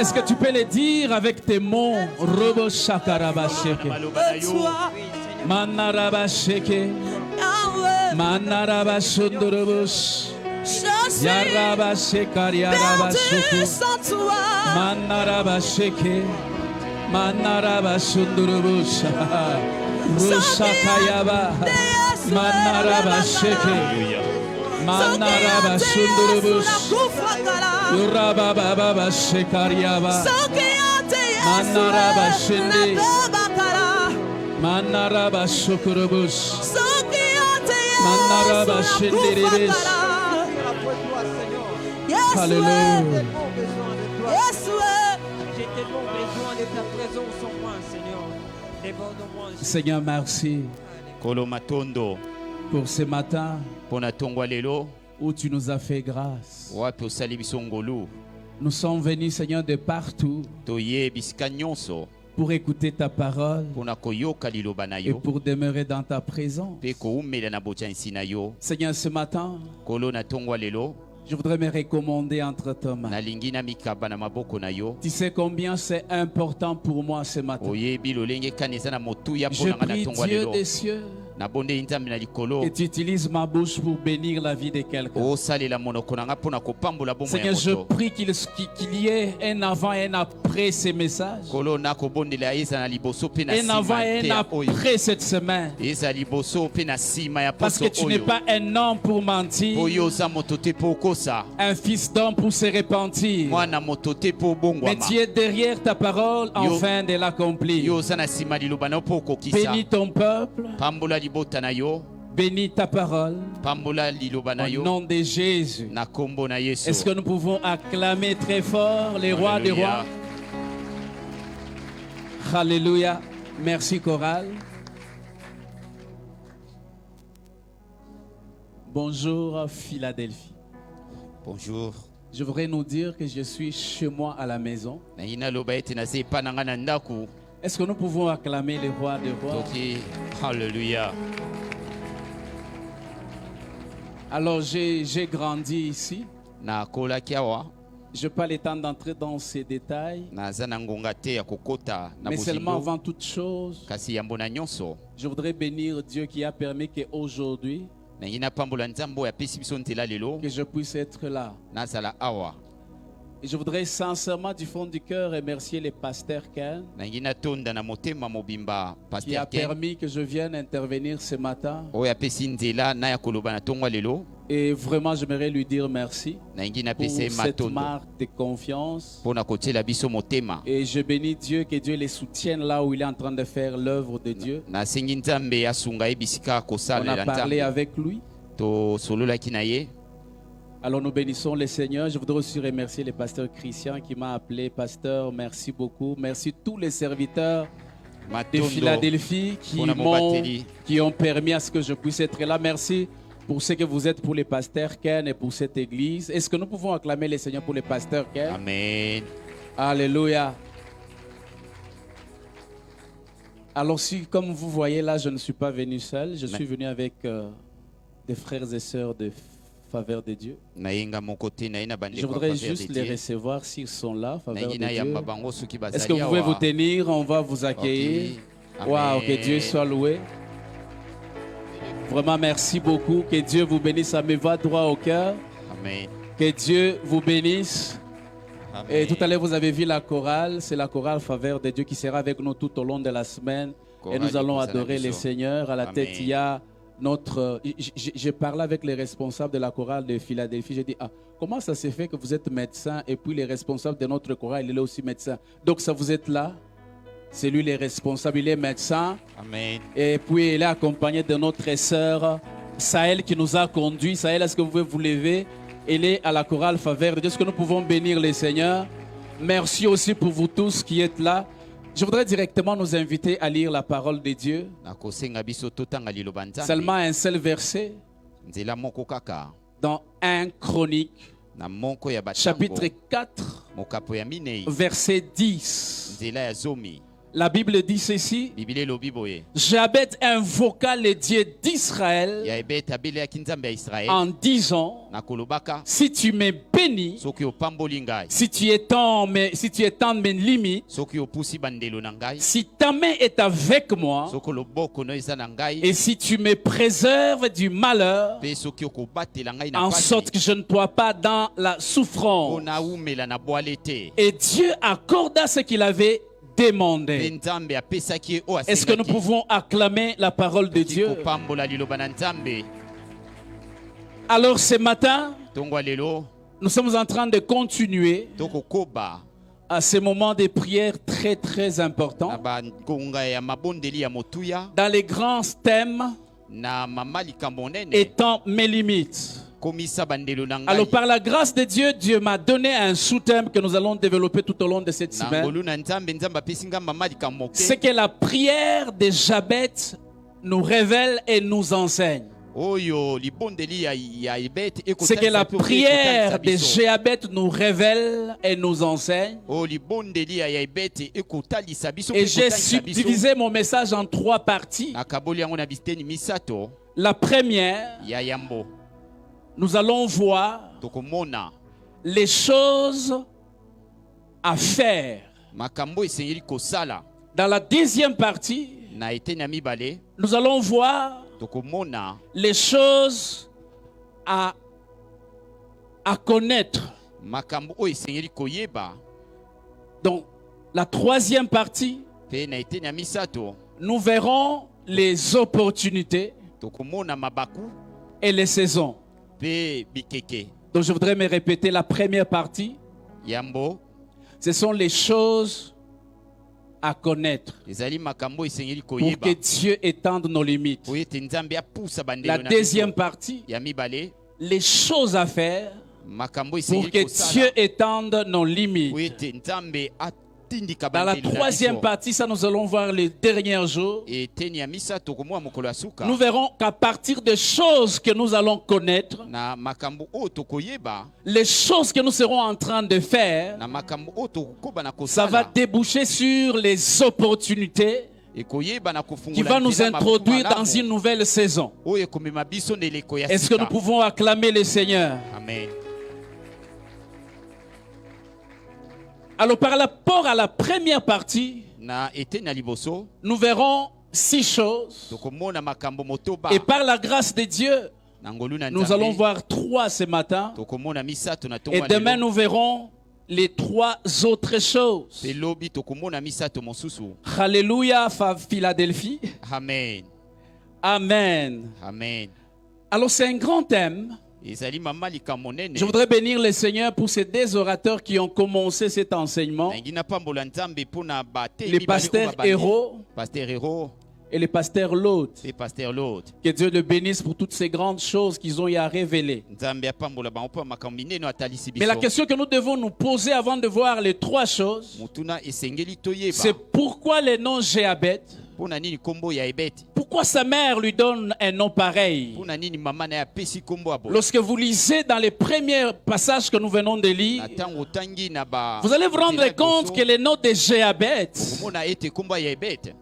Est-ce que tu peux le dire avec tes mots? Robo shakaraba sheke. Manaraba sheke. Manaraba shundurubus. Yaraba shekariaraba shuku. Manaraba sheke. Manaraba shundurubus. Rushakayaba. Manaraba sheke. Manaraba shundurubus. Urababa shekariaba. Manaraba shende. Manaraba shukurubus. Manaraba shenderebes. Alléluia. J'ai tellement besoin de ta présence en moi, Seigneur. Déborde-moi. Seigneur, merci Kolomatondo pour ce matin pona tongwa lelo où tu nous as fait grâce. wapi osali biso ngolu Nous sommes venus, Seigneur, de partout toyebi bisika nyonso pour écouter ta parole pona koyoka liloba na et yo pour demeurer dans ta présence. mpe koumela na botianisi na yo. Seigneur, ce matin, Kolo na tongwa lelo je voudrais me recommander entre tes mains. nalingi na mikaba na maboko na yo. Tu sais combien c'est important pour moi ce matin. Oyebi lolenge kani eza na motuya Je mpona nga na prie tongwa Dieu lelo des cieux nabondeli nzambe na likolo que tu utilises ma bouche pour bénir la vie de quelqu'un. osalela monoko na nga mpona kopambola bomoi ya Seigneur, je moto. prie qu'il y ait un avant et un après ces messages. Kolo nakobondela eza na liboso mpe na Un avant nsima et te un ya oyo après cette semaine. eza liboso mpe na nsima ya Parce poso que tu n'es oyo pas un homme pour mentir, oyo oza moto te mpo okosa un fils d'homme pour se repentir. mwana moto te mpo Mais obongwama tu es derrière ta parole afin de l'accomplir. yo oza na nsima liloba na yo mpo okokisa. Bénis ton peuple, Pambola libota na yo, bénis ta parole. pambola liloba na Au yo nom de Jésus. na kombo na Yesu. Est-ce que nous pouvons acclamer très fort les rois des Alléluia. rois? Alléluia. Merci chorale. Bonjour Philadelphie. Bonjour. Je voudrais nous dire que je suis chez moi à la maison. Na ina loba ete na se pa na nga na ndaku. Est-ce que nous pouvons acclamer les rois des rois? Toki Alléluia. Alors j'ai grandi ici. Na kola kiawa Je n'ai pas le temps d'entrer dans ces détails. na zana ngonga te ya kokota na Mais seulement bozimbo. avant toute chose, Kasi yambo na nyonso. je voudrais bénir Dieu qui a permis qu'aujourd'hui, Na ina pambola nzambo ya pesi biso ntela lelo que je puisse être là. na zala awa. Et je voudrais sincèrement du fond du cœur remercier le pasteur Ken Na ina tonda na motema mobimba qui a pasteur Ken. permis que je vienne intervenir ce matin. Oya pesi nzela na ya koloba na tongwa lelo. Et vraiment, j'aimerais lui dire merci Na ingi na pour pesi cette matondo. marque de confiance. Pona kotiela biso motema. Et je bénis Dieu, que Dieu les soutienne là où il est en train de faire l'œuvre de Dieu. Na sengi nzambe asunga ebisika On kosala a la parlé nzambe. avec lui. To solola kinaye. Alors nous bénissons le Seigneur. Je voudrais aussi remercier le pasteur Christian qui m'a appelé pasteur. Merci beaucoup. Merci tous les serviteurs de Matondo. Philadelphie qui ont permis à ce que je puisse être là. Merci pour ce que vous êtes pour les pasteurs Ken et pour cette église. Est-ce que nous pouvons acclamer le Seigneur pour les pasteurs Ken? Amen. Alléluia. Alors si, comme vous voyez là, je ne suis pas venu seul. Je suis venu avec des frères et sœurs de Faveur de Dieu. Nayenga mokote na ina bande Je kwa voudrais faveur juste de les Dieu. recevoir s'ils sont là. Faveur de Naina yamba Dieu. bango suki Est-ce que vous pouvez vous tenir? On va vous accueillir. Ok. Waouh, Amen. que Dieu soit loué. Vraiment, merci beaucoup. Que Dieu vous bénisse. Ça me va droit au cœur. Amen. Que Dieu vous bénisse. Amen. Et tout à l'heure, vous avez vu la chorale. C'est la chorale Faveur de Dieu qui sera avec nous tout au long de la semaine. Et nous allons adorer le Seigneur. À la Amen. tête, il y a notre... J'ai parlé avec les responsables de la chorale de Philadelphie. J'ai dit, ah, comment ça se fait que vous êtes médecin et puis les responsables de notre chorale, il est aussi médecin. Donc ça, vous êtes là. C'est lui le responsable, il est médecin. Amen. Et puis il est accompagné de notre sœur Sahel qui nous a conduits. Sahel, est-ce que vous pouvez vous lever? Elle est à la chorale Faveur de Dieu. Est-ce que nous pouvons bénir le Seigneur? Merci aussi pour vous tous qui êtes là. Je voudrais directement nous inviter à lire la parole de Dieu. Nakosenga biso totanga liloba nzambe. Seulement un seul verset Nzela moko kaka. dans 1 Chronique, Na monko ya batango. chapitre 4, Mokapo ya minei. verset 10. Nzela ya zomi. La Bible dit ceci. bibili elobi boye Jabet invoqua le Dieu d'Israël yayebete abelelaki nzambe ya Israele en disant, na kolobaka si tu me bénis, soki opamboli ngai, si tu étends mes limites, soki opusi bandelo na ngai, si ta main est avec moi, soki loboko no eza na ngai, et si tu me préserves du malheur, mpe soki okobatela ngai na en sorte que je ne sois pas dans la souffrance. mpona umela na bwale te. Et Dieu accorda ce qu'il avait Mpe demandé. nzambe apesaki ye oyo Est-ce que nous asengaki. pouvons acclamer la parole de Dieu? kopambola liloba na nzambe. Alors ce matin, Ntongo ya lelo nous sommes en train de continuer tokokoba à ce moment de prière très très na important bangonga ya mabondeli ya motuya dans les grands thèmes na mama likambo nene étant mes limites. komisa bandelo na Alors ngai par la grâce de Dieu, Dieu m'a donné un sous-thème que nous allons développer tout au long de cette na semaine. ngolu na nzambe nzambe apesi nga mama likambo C'est ke que la prière de Jabet nous révèle et nous enseigne. oyo libondeli ya ebete C'est que la prière de biso. Jabet nous révèle et nous enseigne. oyo libondeli ya ebete ekotalisa biso Et mpe j'ai ekotalisa biso. subdivisé mon message en 3 parties. nakaboli yango na biteni misato La première, ya yambo nous allons voir tokomona les choses à faire. makambo esengeli kosala. Dans la deuxième partie, Na eteni ya mibale nous allons voir tokomona les choses à connaître. makambo oyo esengeli koyeba. Donc, la troisième partie, Mpe na eteni ya misato nous verrons les opportunités tokomona mabaku et les saisons. mpe bikeke. Donc, je voudrais me répéter la première partie. Yambo Ce sont les choses à connaître ezali makambo esengeli pour koyeba que Dieu étende nos limites. po ete nzambe apusa bandelo La na deuxième biso. partie, Ya mibale les choses à faire makambo pour esengeli que kosala Dieu étende nos po limites. ete nzambe atindika Dans la bandelo na troisième biso. partie, ça nous allons voir les derniers jours. Eteni ya misato komwa mokolo ya suka Nous verrons qu'à partir des choses que nous allons connaître, na makambo oyo tokoyeba les choses que nous serons en train de faire, na makambo oyo tokokoba na ça va kosala déboucher sur les opportunités ekoyeba na qui kofungola va nous nzela makambo introduire malamu dans une nouvelle saison. oyo ekomema biso na eleko ya Est-ce que nous sika. pouvons acclamer le Seigneur? Amen. Alors par rapport à la première partie, Na eteni ya liboso nous verrons 6 choses. tokomona makambo motoba Et par la grâce de Dieu, na ngolu na nous allons nzambe voir 3 ce matin. tokomona misato na Et ntongo ya demain, lelo. nous verrons les 3 autres choses. Pe lobi tokomona misato mosusu. Alléluia, Philadelphie. Amen. Amen. Amen. Alors c'est un grand thème. Ezali mama likambo nene. Je voudrais bénir le Seigneur pour ces 2 orateurs qui ont commencé cet enseignement. Nangi na pambola nzambe mpona bate Les pasteurs héros Pasteur héros et les pasteurs Lot. et pasteur Lord. Que Dieu le bénisse pour toutes ces grandes choses qu'ils ont eu à révéler. Nzambe apambola bango mpo makambo minene atalisi Mais la biso. question que nous devons nous poser avant de voir les 3 choses, Mutuna esengeli toyeba. c'est pourquoi le nom Jéabet, Mpona nini kombo ya ebete? pourquoi sa mère lui donne un nom pareil. Mpona nini mama na apesi kombo abo? Lorsque vous lisez dans les premiers passages que nous venons de lire, Na tango tangi na ba. vous allez vous rendre compte que le nom de Jéabet, Komona ete kombo ya ebete.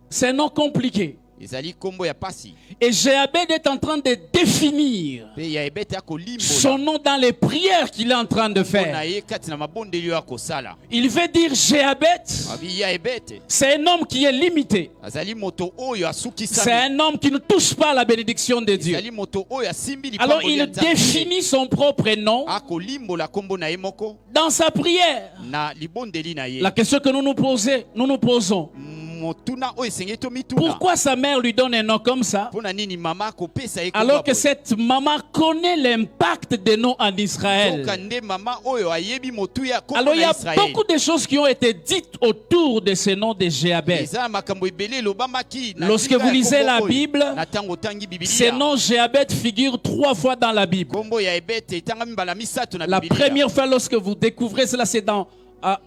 c'est un nom compliqué. Ezali kombo ya pasi. Et Jéabet est en train de définir Pe ya ebete akolimbola. son nom dans les prières qu'il est en train de Mpona faire. ye kati na mabondeli oyo akosala. Il veut dire Jéabet, Abi ya ebete. c'est un homme qui est limité. Azali moto oyo C'est asukisami. un homme qui ne touche pas la bénédiction de Dieu. Ezali moto oyo asimbi Alors likambo il ya Nzambe. définit son propre nom Akolimbola kombo na ye moko dans sa prière. na libondeli na ye. La question que nous nous posons, Motuna oyo esengeli to mituna. pourquoi sa mère lui donne un nom comme ça Mpona nini mama akopesa ye kombo alors que abo? cette maman connaît l'impact des noms en Israël? Soka nde mama oyo ayebi motuya kombo Alors il y na a Israël. beaucoup de choses qui ont été dites autour de ce nom de Jéabet. Eza na makambo ebele elobamaki na Lorsque tika vous ya lisez kombo la oyo. Bible, Na tango otangi Biblia. Ce nom Jéabet figure 3 fois dans la Bible. kombo ya ebete etangami mbala misato na La Biblia. première fois lorsque vous découvrez cela, c'est dans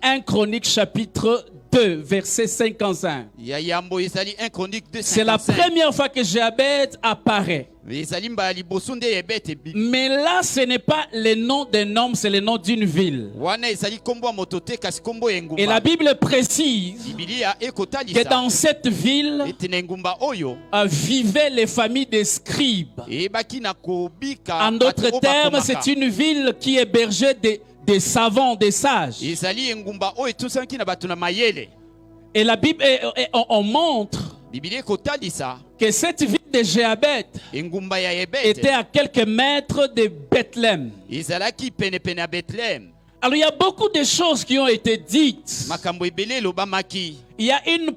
1 Chronique chapitre 2, verset 55. Ya yambo ezali 1 Chronique 2:55. C'est la première fois que Jéabet apparaît. ezali mbala liboso nde ya ebete Mais là, ce n'est pas le nom d'un homme, c'est le nom d'une ville. wana ezali kombo ya moto te kasi kombo ya Et la engumba Bible précise bibilia que ekotalisa dans cette ville ete na engumba oyo vivaient les familles des scribes. eyebaki na kobika En d'autres bato oyo termes, bakomaka. c'est une ville qui hébergeait des savants, des sages. ezali engumba oyo etosanaki na bato na mayele. Et la Bible, on montre bibilia ekotalisa que cette ville de Jéabet engumba ya était ebete à quelques mètres de Bethléem. ezalaki penepene ya betlehem. Alors il y a beaucoup de choses qui ont été dites. makambo ebele elobamaki Il y a une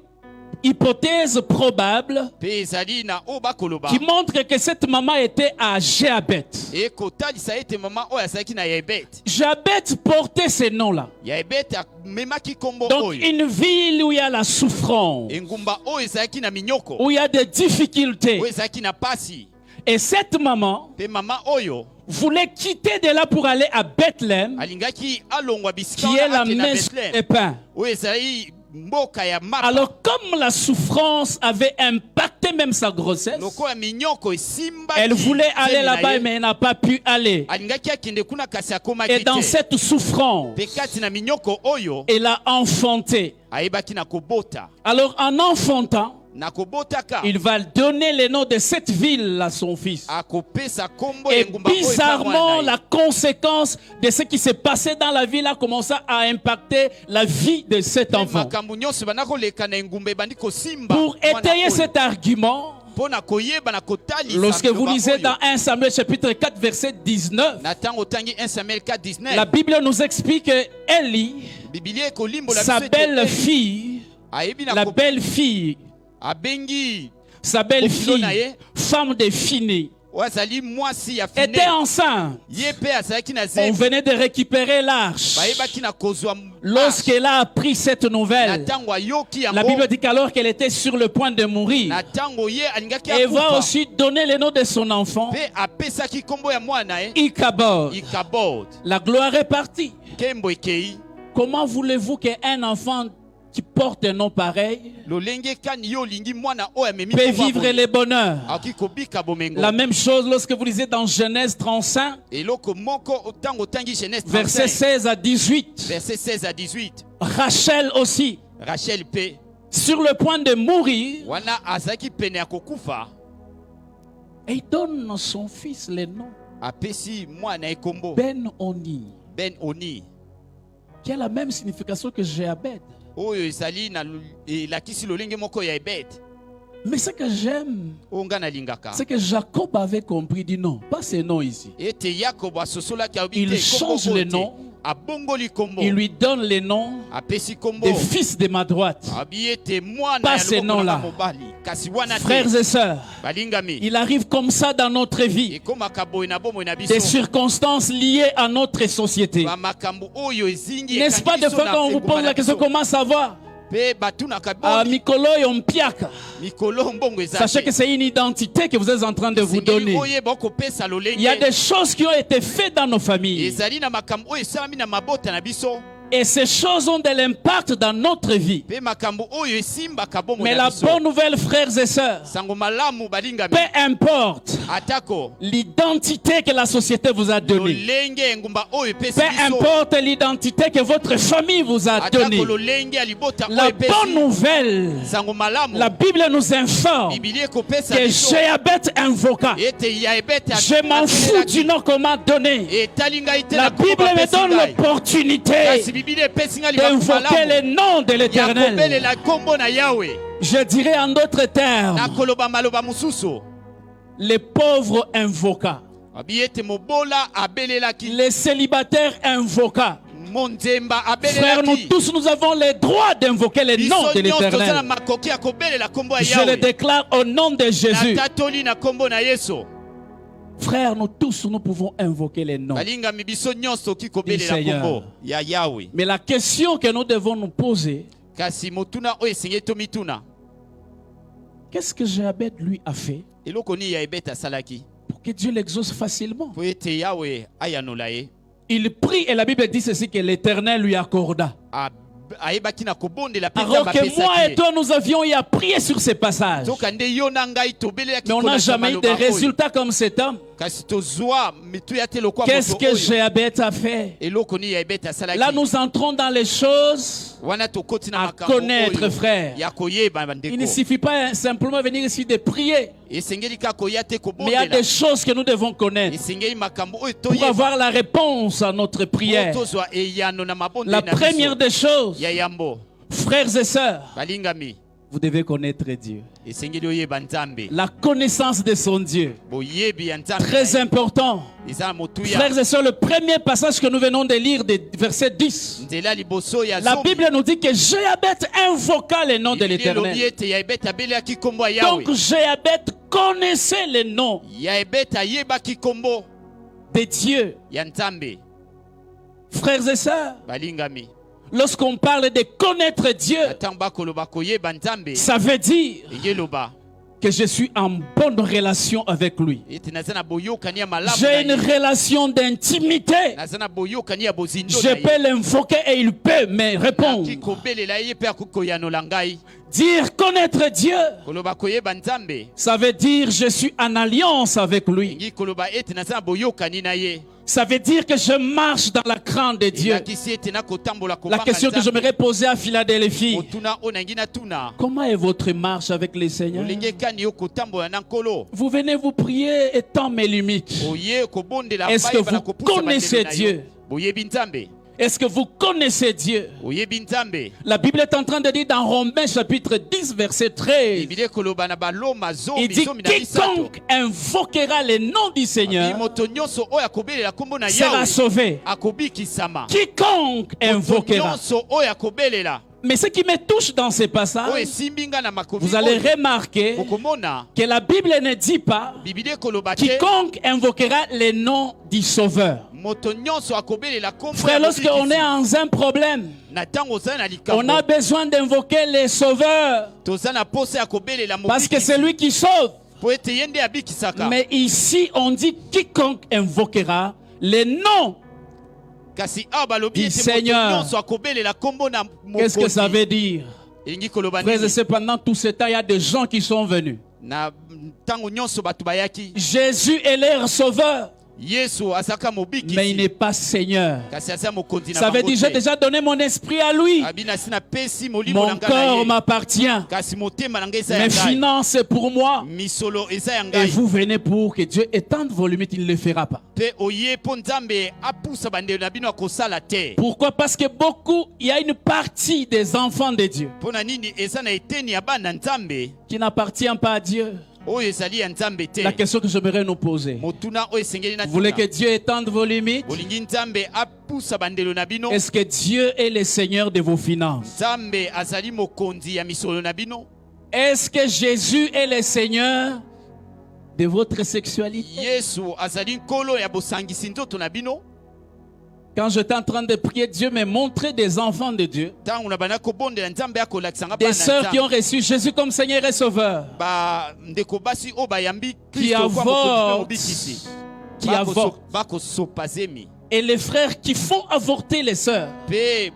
hypothèse probable mpe ezali na oyo bakoloba qui montre que cette maman était à Jéabet. ekotalisa ete mama oyo azalaki na ya ebete. Jéabet portait ce nom-là. ya ebete amemaki kombo Donc oyo une ville où il y a la souffrance, engumba oyo ezalaki na minyoko où il y a des difficultés. oyo ezalaki na pasi. Et cette maman mpe mama oyo voulait quitter de là pour aller à Bethléem, alingaki alongwa bisika qui est wana la ake na maison des betlehem pains. oyo ezali mboka ya mapa. Alors comme la souffrance avait impacté même sa grossesse, lokola minyoko esimbaki elle voulait aller zemi na là-bas ye, mais elle n'a pas pu aller. alingaki akende kuna kasi akomaki Et dans te. cette souffrance, mpe kati na minyoko oyo elle a enfanté. ayebaki na kobota. Alors en enfantant, na kobotaka il va donner le nom de cette ville à son fils. akopesa kombo ya Et engumba oyo bizarrement, epai la conséquence de ce qui s'est passé dans la ville a commencé à impacter la vie de cet mwana na ye. enfant. makambo nyonso banda koleka na engumba ebandi kosimba Pour mwana étayer oyo. cet argument, mpo na koyeba na kotalisa lorsque vous liloba lisez oyo. dans 1 Samuel chapitre 4 verset 19, na ntango otangi 1 Samuel 4:19 la Bible nous explique que Élie, bibilia ekolimbola sa biso ete Eli belle-fille, ayebi na la belle-fille, abengi sa belle-fille, na ye. femme de Finé, oyo azali mwasi ya était fine enceinte. ye mpe azalaki na On zembi venait de récupérer l'arche. bayebaki na kozwa Lorsqu'elle a appris cette na nouvelle, ntango ayoki la yango Bible dit qu'alors qu'elle était sur le point de mourir, na ntango ye alingaki elle va akufa aussi donner le nom de son enfant, mpe apesaki kombo ya mwana ye Ichabod. Ikabod. La gloire est partie. Nkembo ekei Comment voulez-vous qu'un enfant qui porte un nom pareil lolenge kani yo olingi mwana oyo amemi peut kombo ya vivre boye. le bonheur? akoki kobika bomengo. La même chose lorsque vous lisez dans Genèse 35, eloko moko ntango otangi Genèse versets 35 16 à 18. verset 16 à 18 Rachel aussi, Rachel mpe sur le point de mourir, wana azalaki pene ya kokufa et il donne son fils le nom apesi mwana ye kombo Ben-Oni, Ben Oni qui a la même signification que Jéabed. oyo ezali na elakisi lolenge moko ya ebete Mais ce que j'aime, oyo nga nalingaka c'est que Jacob avait compris, dit non, pas ce nom ici. ete yakobo asosolaki alobi Il te change kombo le te. nom. abongoli kombo Il lui donne le nom apesi kombo des fils de ma droite. abi ete mwana Pas ya ce loboko nom-là. nanga mobali kasi wana te Frères et sœurs, balingami il arrive comme ça dans notre vie. ekomaka boye na bomoi na biso Des circonstances liées à notre société. bamakambo oyo ezingi N'est-ce pas des fois quand on vous pose la question comment ça va? mpe batunaka Ah, boni Mikolo Yompiaka. mikolo mbongo eza Sachez que c'est une identité que vous êtes en train de vous donner. oyeba okopesa Il y a lolenge des choses qui ont été faites dans nos familles. ezali na makambo oyo esalami na mabota na biso Et ces choses ont de l'impact dans notre vie. mpe makambo oyo esimbaka bomoi Mais na la biso bonne nouvelle, frères et sœurs, sango malamu balingami peu importe atako l'identité que la société vous a donnée, lolenge engumba oyo epesi peu biso importe l'identité que votre famille vous a donnée, atako lolenge ya libota oyo la epesi bonne nouvelle, sango malamu la Bible nous informe bibilia ekopesa que biso Jéabet invoqua. ete ya ebete Je m'en fous du nom qu'on m'a donné. etali ngai te La na kombo Bible me bapesi donne ngai. l'opportunité kasi bibilia epesi ngai libaku d'invoquer le malamu nom de ya l'Éternel. kobelela kombo na yawe Je dirais en d'autres termes, nakoloba maloba mosusu les pauvres invoquants, abi ete mobola abelelaki les célibataires invoquants. monzemba Frères, nous abelelaki tous, nous avons le droit d'invoquer le nom biso de nyonso toza na l'Éternel. makoki ya kobelela kombo ya Je le yawe déclare au nom de Jésus. natatoli na kombo na yesu Frères, nous tous, nous pouvons invoquer les noms. balingami biso nyonso toki Du kobelela Seigneur. kombo ya yawe Mais la question que nous devons nous poser, kasi motuna oyo esengeli tomituna qu'est-ce que Jéabed lui a fait eloko nini ya ebete asalaki pour que Dieu l'exauce facilement? po ete yawe ayanola ye Il prie et la Bible dit ceci que l'Éternel lui accorda. ayebaki na kobondela pe Alors nzambe que moi et apesaki toi, nous avions eu à prier sur ces passages. soka nde yo na ngai tobelelaki Mais on n'a kolanda jamais eu de maloba oyo. résultats comme cet homme. kasi tozwa mituya te lokwa Qu'est-ce moto que oyo Jéabeth a fait? eloko nini ya ebete asalaki Là, nous entrons dans les choses wana tokoti na à makambo connaître, oyo frère. ya koyeba Il ne bandeko suffit pas simplement venir ici de prier, esengeli kaka koya te mais il y a kobondela des choses que nous devons connaître esengeli makambo oyo pour toyeba avoir la réponse à notre prière. tozwa eyano na mabonde La na première biso des choses, ya yambo frères et sœurs, balingami vous devez connaître Dieu. esengeli oyeba nzambe La connaissance de son Dieu, boyebi ya nzambe très important. eza na motuya Frères et sœurs, le premier passage que nous venons de lire, de verset 10, nzela liboso ya la zomi Bible nous dit que Jéabeth invoqua le nom de elobi l'Éternel. ete ya ebete abelelaki kombo ya Donc yawe Jéabeth connaissait le nom ya ebete ayebaki kombo de Dieu. ya nzambe Frères et sœurs, balingami lorsqu'on parle de connaître Dieu, ntango bakoloba koyeba nzambe ça veut dire eyeloba que je suis en bonne relation avec lui. ete naza na boyokani ya malamu J'ai na une ye. relation d'intimité. naza na boyokani ya bozindo Je na peux l'invoquer et il peut me répondre. Nakoki kobelela ye mpe akokoyanola ngai Dire connaître Dieu, koloba koyeba nzambe ça veut dire je suis en alliance avec lui. elingi koloba ete naza na boyokani na ye Ça veut dire que je marche dans la crainte de Dieu. elakisi ete nakotambola La kobanga question que nzambe. j'aimerais poser à Philadelphie, motuna oyo nangi natuna comment est votre marche avec le Seigneur? olingi ekani yo kotambola na nkolo Vous venez vous prier étant mes limites. oye kobondela Est-ce que bayeba na vous kopusa connaissez bandelo na yo. Dieu? boyebi nzambe Est-ce que vous connaissez Dieu? oyebi nzambe La Bible est en train de dire dans Romains chapitre 10 verset 13, ebile koloba na baloma il zomi dit zomi na misato quiconque invoquera le nom du Abi Seigneur moto nyonso oyo akobelela kombo na sera yawe sauvé. akobikisama Quiconque moto invoquera. nyonso oyo akobelela Mais ce qui me touche dans ces oyo passages, esimbi nga na makomi vous allez oyo remarquer okomona que la Bible ne dit pas bibili ekoloba te quiconque invoquera le nom du Sauveur. moto nyonso akobelela kombo Frère, ya lorsqu'on est mobikisi. en un problème, na ntango ozali na on a likambo besoin d'invoquer le Sauveur toza na posa ya kobelela parce que c'est mobikisi lui qui sauve. po ete ye nde abikisaka Mais ici, on dit quiconque invoquera le nom. kasi awa balobi Du ete moto Seigneur. nyonso akobelela kombo na Qu'est-ce que ça mokonzi veut dire? elingi koloba Frères et nini sœurs, pendant tout ce temps, il y a des gens qui sont venus. na ntango nyonso bato bayaki Jésus est leur sauveur, yesu azalaka mais il mobikisi n'est pas Seigneur. kasi aza mokonzi na Ça veut bango dire, j'ai te. déjà donné mon esprit à lui. abi nasi napesi molimo Mon na ngai corps na ye m'appartient. kasi motema na ngai eza ya Mes ngai finances, c'est pour moi. misolo eza ya Et ngai vous venez pour que Dieu étende vos limites, il ne le fera pas. mpe oye mpo nzambe apusa bandelo na bino akosala te Pourquoi? Parce que beaucoup, il y a une partie des enfants de Dieu mpo na nini eza na eteni ya bana nzambe qui n'appartient pas à Dieu. oyo ezali ya nzambe te La question que j'aimerais nous poser. motuna oyo esengeli na Vous voulez que tuna Dieu étende vos limites? bolingi nzambe apusa bandelo na bino Est-ce que Dieu est le Seigneur de vos finances? nzambe azali mokonzi ya misolo na bino Est-ce que Jésus est le Seigneur de votre sexualité? yesu azali nkolo ya bosangisi nzoto na bino Quand j'étais en train de prier, Dieu me montrait des enfants de Dieu, ntango na banda kobondela nzambe akolakisanga des bana sœurs qui nzambe ont reçu Jésus comme Seigneur et Sauveur, bandeko basi oyo bayambi qui kristo kwa mokonzi mpe avortent, mobikisi qui avortent, bakosopa zemi et les frères qui font avorter les sœurs. mpe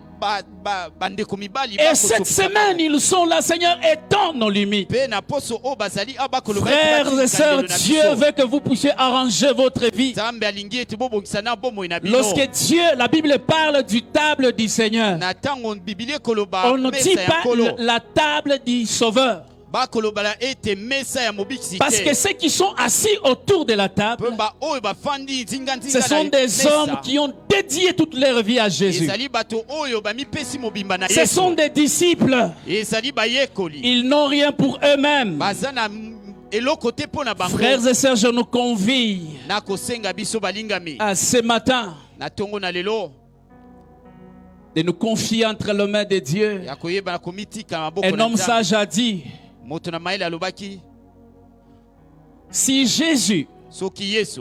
bandeko mibali Et cette semaine, ils sont là, Seigneur, étends nos limites. mpe na poso oyo bazali awa bakoloba Frères et sœurs, Dieu veut que vous puissiez arranger votre vie. nzambe alingi ete bobongisa na bomoi na bino Lorsque Dieu, la Bible parle du table du Seigneur, na ntango bibili ekoloba on ne dit mesa ya pas nkolo la table du Sauveur. bakolobala ete mesa ya mobikisi Parce que te ceux qui sont assis autour de la table, mpe baoyo bafandi ce nzinganzinga sont na des hommes mesa qui ont dédié toute leur vie à Jésus. ezali bato oyo bamipesi mobimba na Ce sont yesu des disciples. ezali bayekoli Ils n'ont rien pour eux-mêmes. baza na eloko te mpo na bango Frères et sœurs, je nous convie na kosenga biso balingami à ce matin na ntongo na lelo de nous confier entre les mains de Dieu. ya koyeba na komitika maboko Un na homme Nzambe. sage a dit, moto na mayele alobaki si Jésus soki yesu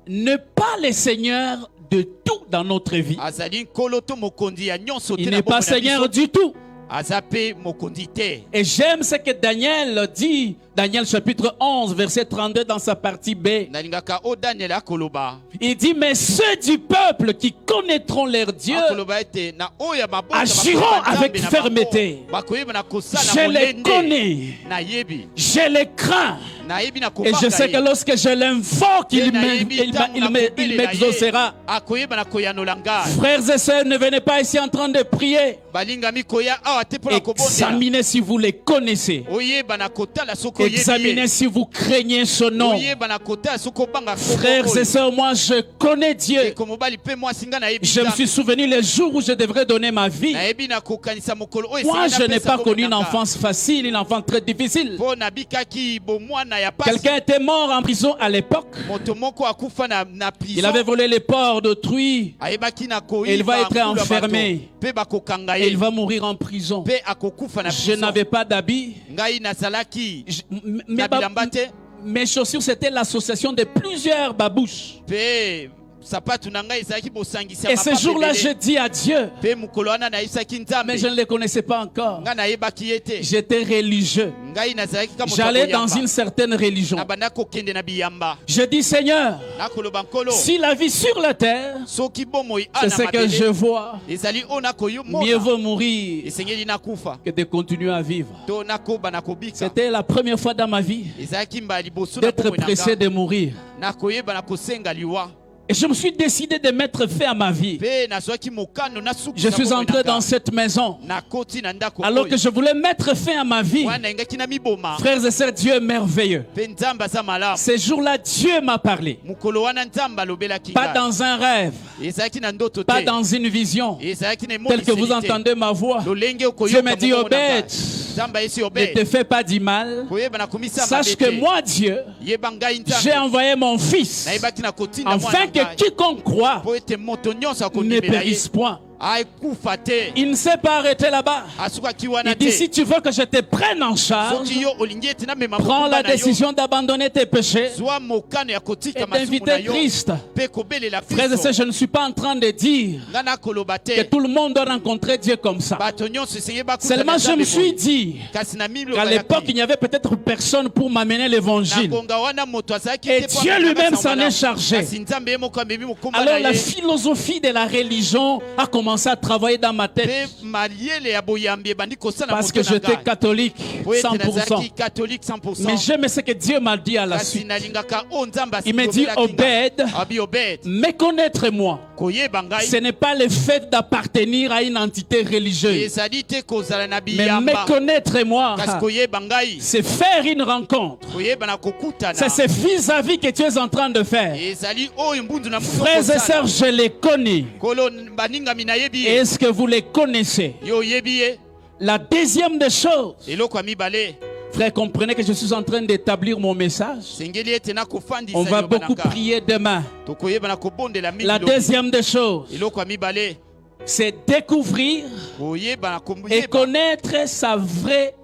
n'est pas le Seigneur de tout dans notre vie, azali nkolo to mokonzi ya nyonso te il na n'est pas bomoi na Seigneur biso du tout. azape mokondite. Et j'aime ce que Daniel dit, Daniel chapitre 11, verset 32 dans sa partie B. Nalingaka o Daniel akoloba. Il dit, mais ceux du peuple qui connaîtront leur Dieu Akoloba ete na oya mabota agiront avec fermeté. bakoyeba na kosala Je les molende. connais, Na yebi. je les crains. Na yebi na Et je kobanga sais que ye. lorsque je l'invoque, Ye na yebi ntango na kobele il na ye. m'exaucera. Akoyeba na koyanola ngai. Frères et sœurs, ne venez pas ici en train de prier. Balingami koya awa te mpo na kobondela. Examinez si vous les connaissez. Oyeba na kotala soko yebi ye. Examinez si vous craignez son nom. Oyeba na kotala soko banga kombo Frères et oyo. sœurs, moi je connais Dieu. Eko mobali pe mwasi nga na yebi Je me Nzambe. suis souvenu les jours où je devrais donner ma vie. Na yebi na kokanisa mokolo oyo Moi, esengeli je n'ai napesa pas connu une kombo nanga. enfance facile, une enfance très difficile. Mpo nabikaki bomwana ya pasi. Quelqu'un était mort en prison à l'époque. Moto moko akufa na prison. Il avait volé les porcs d'autrui. Ayebaki na Et il va koyiba être nkulu ya bato. enfermé. Pe bakokanga Et ye. il va mourir en prison. Pe akokufa na Je prison. n'avais pas d'habits. Ngai nazalaki Mes, na bilamba te. mes chaussures, c'était l'association de plusieurs babouches. Pe sapatu na ngai ezalaki bosangisa Et ce jour-là, je dis à Dieu, pe mokolo wana nayebisaki Nzambe. mais je ne les connaissais pas encore. Ngai nayebaki ye te. J'étais religieux. Ngai nazalaki ka moto J'allais dans akoyamba. une certaine religion. Na banda kokende na biyamba. Je dis, Seigneur, Nakoloba nkolo. si la vie sur la terre, Soki bomoi c'est ana ce que je mabele. vois, Ezali o nakoyo mieux mona. vaut mourir Esengeli nakufa. que de continuer à vivre. To nakoba nakobika. C'était la première fois dans ma vie Ezalaki mbala liboso na d'être bomoi na pressé nga. de mourir. Nakoyeba na kosenga liwa. Et je me suis décidé de mettre fin à ma vie. Pe nazwaki mokano nasuki. Je suis entré dans cette maison. Nakoti na ndako. Alors que je voulais mettre fin à ma vie. Wana engaki na miboma. Frères et sœurs, Dieu est merveilleux. Pe Nzambe aza malamu. Ces jours-là, Dieu m'a parlé. Mokolo wana Nzambe alobelaki Pas ngai. dans un rêve, Ezalaki na ndoto pas te. dans une vision, Ezalaki na tel que vous emoniseli te. entendez ma voix. Lolenge Dieu okoyoka me dit, mongongo na ngai. Obed, Nzambe ayesi ne Obed. te fais pas du mal. Koyeba na komisa Sache mabe que te. moi, Dieu, Yeba ngai Nzambe. j'ai envoyé mon fils Nayebaki na kotinda afin mwana que ngai. quiconque croit Po ete moto nyonso ne akondimela ye. périsse point. Akufa te. Il ne s'est pas arrêté là-bas. Asukaki wana Il dit, si te. tu veux que je te prenne en charge, Soki yo olingi ete namema prends mokumba la na yo. décision d'abandonner tes péchés Zwa mokano ya kotika et masumu na d'inviter yo. Christ. Pe kobelela Frères et sœurs, Kristo. je ne suis pas en train de dire Nga nakoloba que te. tout le monde doit rencontrer Dieu comme ça. Bato nyonso esengeli bakutana Seulement, je Nzambe me suis boye. dit Kasi na milo qu'à l'époque, il bayaki. n'y avait peut-être personne pour m'amener l'évangile. Na konga wana moto azalaki Et te po Dieu amema lui-même sango s'en malamu. est chargé. Kasi Nzambe ye moko amemi mokumba Alors, na la ye. philosophie de la religion a commencé à travailler dans ma tête. Pe maliele ya boyambi ebandi kosala Parce que moto na j'étais ngai. catholique, Po ete 100%. nazalaki catholique 100%. Mais j'aime ce que Dieu m'a dit à la Kasi suite. nalingaka o Nzambe Il me dit, asikobelaki ngai. Obed, Abi Obed. méconnaître-moi, Koyeba ngai. ce n'est pas le fait d'appartenir à une entité religieuse. Ezali te kozala na Mais biyamba. méconnaître-moi, Kasi koyeba ngai. c'est faire une rencontre. Koyeba na kokutana. C'est ce vis-à-vis que tu es en train de faire. Ezali oyo mbundu na mutu Frères et okosala. sœurs, je les connais. Kolo baningami nayebi ye. Est-ce que vous les connaissez? Yo yebi ye. La deuxième des choses, Eloko ya mibale. frère, comprenez que je suis en train d'établir mon message. Sengeli ete na kofandisa On va liloba beaucoup na ngai. prier demain. Tokoyeba na kobondela mingi La lobi. deuxième des choses, Eloko ya mibale. c'est découvrir Koyeba na et connaître sa vraie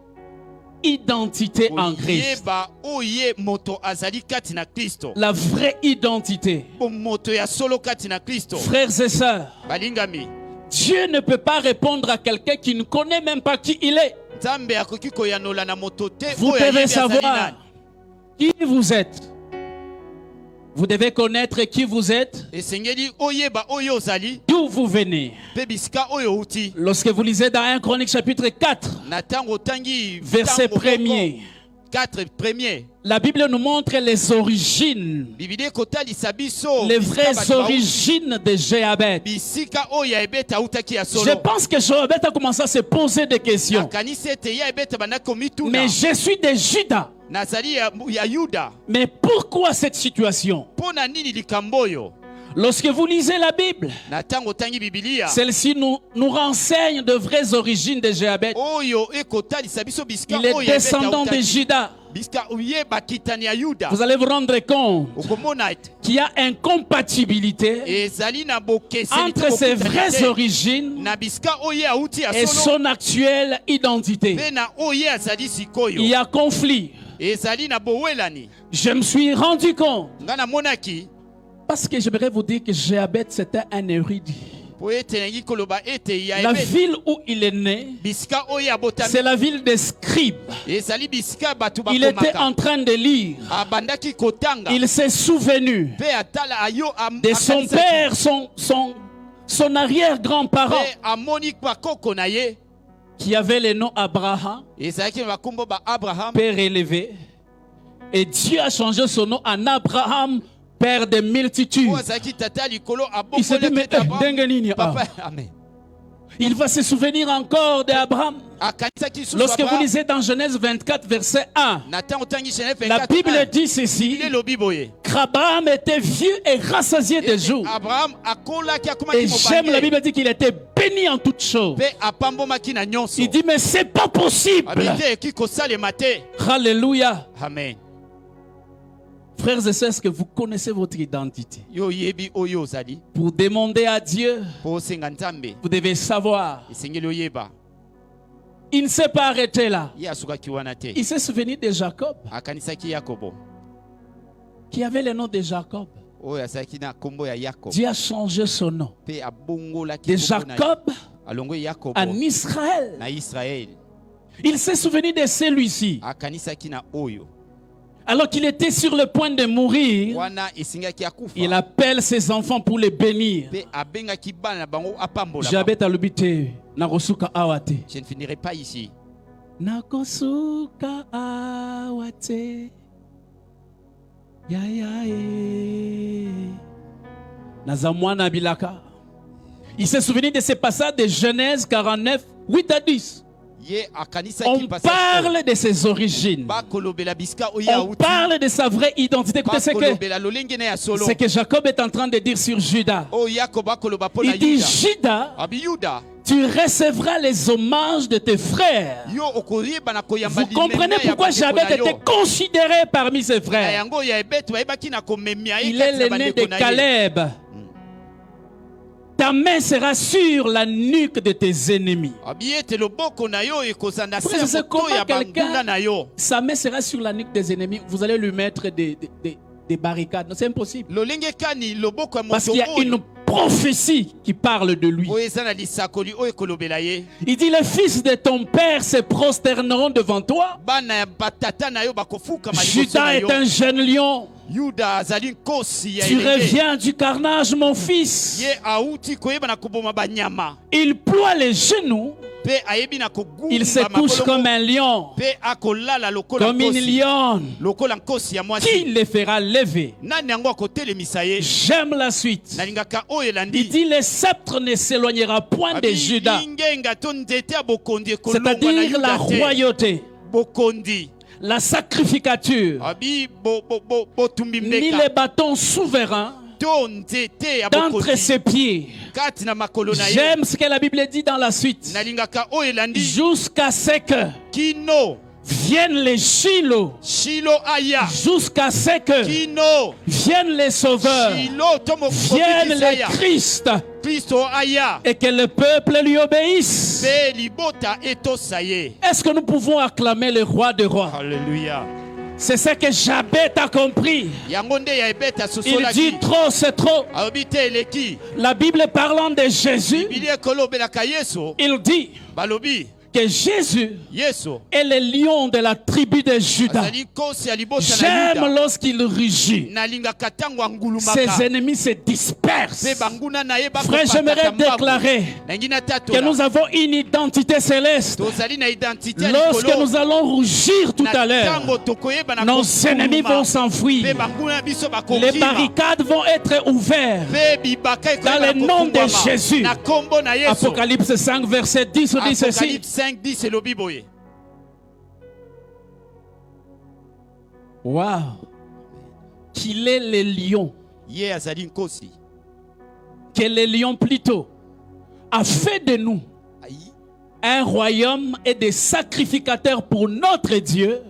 identité en Christ. koyeba oye moto azali kati na Kristo. La vraie identité. Bo moto ya solo kati na Kristo. Frères et sœurs, Balingami. Dieu ne peut pas répondre à quelqu'un qui ne connaît même pas qui il est. Nzambe akoki koyanola na moto te. Vous oyo devez ayebi azali savoir nani. qui vous êtes. Vous devez connaître qui vous êtes, Esengeli oyeba oyo ozali. d'où vous venez. Pe bisika oyo uti. Lorsque vous lisez dans 1 Chronique chapitre 4, Na tango tangi. verset tango 1er, 4 premier. la Bible nous montre les origines, Bibide kotalisa biso. les bisika vraies bato ba- origines de Jéabet. Bisika oyo ya ebeta utaki ya Je solo. pense que Jéabet a commencé à se poser des questions. Nakanisi ete ya ebeta banako mituna. Mais je suis de Juda. Nazali ya Yuda. Mais pourquoi cette situation? Pona nini likambo oyo? Lorsque vous lisez la Bible, Na tango tangi Biblia. celle-ci nous renseigne de vraies origines de Jéabet. Oyo ekotalisa biso bisika Il est oyo ya ebeta descendant de utaki. Juda. Bisika oye bakitani ya Yuda. Vous allez vous rendre compte Okomona ete. qu'il y a incompatibilité Ezali na bokeseni entre te ses bokutani vraies te. origines Na bisika oye auti ya et solo. son actuelle identité. Pe na oye azali sikoyo. Il y a conflit. Ezali na bowelani. Je me suis rendu compte, Nga na monaki. parce que j'aimerais vous dire que Jéabet c'était un érudit. po ete nangi koloba ete ya La ebet ville où il est né, bisika oyo abotami c'est la ville des scribes. ezali bisika bato Il était bakomaka en train de lire. abandaki kotanga Il s'est souvenu pe atala ayo de son père, son arrière-grand-parent, pe amoni bakoko na ye qui avait le nom Abraham, ezalaki na bakombo ba Abraham père élevé. Et Dieu a changé son nom en Abraham, père de multitudes. oyo azalaki tata likolo Il se dit, mais Dengenini, papa amen il va se souvenir encore d'Abraham. akanisaki lisusu Lorsque vous Abraham. lisez dans Genèse 24, verset 1, na ntango otangi Genèse la 24, Bible dit ceci, il elobi boye qu'Abraham était vieux et rassasié de jours. Abraham akolaki akomaki Et j'aime, la Bible dit qu'il était béni en toutes choses. pe apambomaki na nyonso Il dit, mais c'est pas possible. abi te eki kosalema te Alléluia. amen Frères et sœurs, est-ce que vous connaissez votre identité? yo oyebi oyo ozali Pour demander à Dieu, mpo osenga nzambe vous devez savoir. esengeli oyeba Il ne s'est pas arrêté là. ye asukaki wana te Il s'est souvenu de Jacob, akanisaki yakobo qui avait le nom de Jacob. oyo azalaki na nkombo ya yakobo Dieu a changé son nom mpe abongolaki de nkombo na ye. Jacob alongwe yakobo en Israël. na israeli Il s'est souvenu de celui-ci. akanisaki na oyo Alors qu'il était sur le point de mourir, wana esengaki akufa il appelle ses enfants pour les bénir. mpe abengaki bana na bango apambola Jabet alubite nakosuka awate. je ne finirai pas ici Nakosuka awate. Ya ya e. Nazamwana bilaka. Il s'est souvenu de ce passage de Genèse 49, 8 à 10. ye akanisaki On parle de ses origines. bakolobela bisika oyo On parle de sa vraie identité. Écoutez bakolobela lolenge na ya solo ce que Jacob est en train de dire sur Judas. oyo yakobo akoloba mpo na Il dit, yuda Judas, abi yuda tu recevras les hommages de tes frères. yo okoyeba na koyamba Vous comprenez pourquoi Jabet était considéré parmi ses na frères. yango ya ebetu bayebaki na komemia ye Il est kati na l'aîné de bandeko na ye Caleb. Ta main sera sur la nuque de tes ennemis. abi ete loboko na yo ekozanda se Frère, c'est moto comment ya quelqu'un- banguna na yo Sa main sera sur la nuque des ennemis. Vous allez lui mettre des barricades. Non, c'est impossible. lolenge kani loboko ya Parce moto qu'il y a une oyo prophétie qui parle de lui. oyo eza na lisakoli oyo ekolobela ye Il dit, les fils de ton père se prosterneront devant toi. bana ya batata na yo bakofukama liboso Judas na est yo un jeune lion. yuda azali nkosi ya Tu elenge reviens du carnage, mon fils. ye auti koyeba na koboma banyama Il ploie les genoux. mpe ayebi na Il se kogumba couche comme makolo un lion, mpe akolala lokola comme une nkosi lionne. lokola nkosi ya Qui mwasi les fera lever? nani yango akotelemisa ye J'aime la suite. nalingaka oyo Il elandi dit, le sceptre ne s'éloignera point de Judas, ingenga to nzete ya bokondi ekolongwa na c'est-à-dire la yuda te royauté, bokondi la sacrificature, abi botumbi ni les mbeka bâtons souverains to nzete ya d'entre bokondi ses pieds. kati na makolo na ye J'aime ce que la Bible dit dans la suite. nalingaka oyo elandi Jusqu'à ce que kino viennent les Shiloh, shilo aya jusqu'à ce que kino viennent les sauveurs, shilo to viennent mokobikisa les ya Christ, kristo aya et que le peuple lui obéisse. mpe libota etosa ye Est-ce que nous pouvons acclamer le roi des rois? alleluya C'est ce que Jabet a compris. yango nde ya ebeta Il sosolaki dit trop, c'est trop. alobi te eleki La Bible parlant de Jésus, bibili ekolobelaka yesu il dit balobi que Jésus yesu est le lion de la tribu de Juda. azali nkosi ya libota na J'aime yuda lorsqu'il rugit. nalingaka ntango Ses angulumaka ennemis se dispersent. mpe banguna na ye Frère, j'aimerais déclarer nangi que natatola nous avons une identité céleste. tozali na identité ya Lorsque likolo nous allons rougir tout à na l'heure, ntango tokoyeba na nos ennemis vont mpe s'enfuir. banguna na biso Les bakokima barricades vont être ouvertes. mpe bibaka Dans le nom de Jésus. na kombo na yesu Apocalypse 5, verset 10 dit ceci. Apocalypse 5 10 elobi boye Waouh! Qu'il est le lion, ye azali nkosi que le lion plutôt a fait de nous Ayi. un royaume et des sacrificateurs pour notre Dieu,